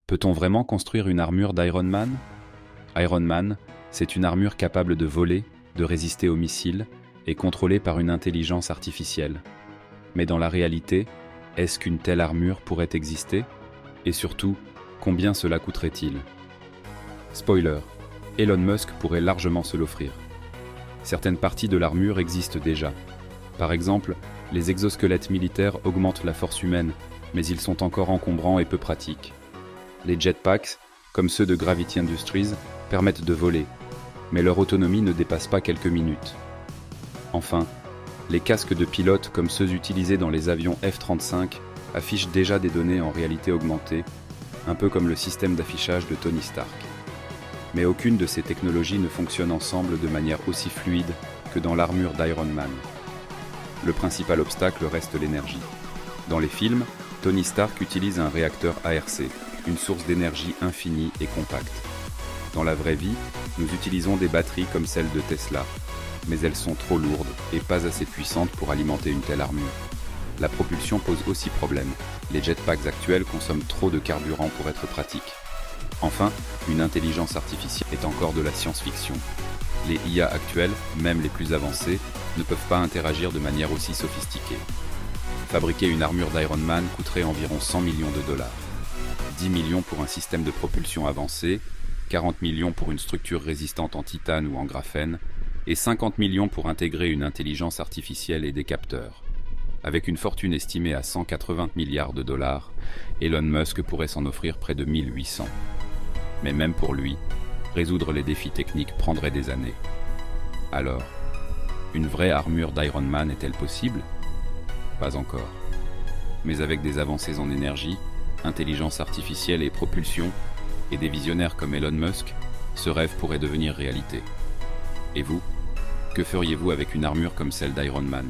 Peut-on vraiment construire une armure d'Iron Man? Iron Man, c'est une armure capable de voler, de résister aux missiles et contrôlée par une intelligence artificielle. Mais dans la réalité, est-ce qu'une telle armure pourrait exister? Et surtout, combien cela coûterait-il? Spoiler, Elon Musk pourrait largement se l'offrir. Certaines parties de l'armure existent déjà. Par exemple, les exosquelettes militaires augmentent la force humaine, mais ils sont encore encombrants et peu pratiques. Les jetpacks, comme ceux de Gravity Industries, permettent de voler, mais leur autonomie ne dépasse pas quelques minutes. Enfin, les casques de pilote comme ceux utilisés dans les avions F-35 affichent déjà des données en réalité augmentée, un peu comme le système d'affichage de Tony Stark. Mais aucune de ces technologies ne fonctionne ensemble de manière aussi fluide que dans l'armure d'Iron Man. Le principal obstacle reste l'énergie. Dans les films, Tony Stark utilise un réacteur ARC, une source d'énergie infinie et compacte. Dans la vraie vie, nous utilisons des batteries comme celles de Tesla, mais elles sont trop lourdes et pas assez puissantes pour alimenter une telle armure. La propulsion pose aussi problème. Les jetpacks actuels consomment trop de carburant pour être pratiques. Enfin, une intelligence artificielle est encore de la science-fiction. Les IA actuelles, même les plus avancées, ne peuvent pas interagir de manière aussi sophistiquée. Fabriquer une armure d'Iron Man coûterait environ 100 millions de dollars. 10 millions pour un système de propulsion avancé, 40 millions pour une structure résistante en titane ou en graphène, et 50 millions pour intégrer une intelligence artificielle et des capteurs. Avec une fortune estimée à 180 milliards de dollars, Elon Musk pourrait s'en offrir près de 1800. Mais même pour lui, résoudre les défis techniques prendrait des années. Alors, une vraie armure d'Iron Man est-elle possible? Pas encore. Mais avec des avancées en énergie, intelligence artificielle et propulsion, et des visionnaires comme Elon Musk, ce rêve pourrait devenir réalité. Et vous, que feriez-vous avec une armure comme celle d'Iron Man ?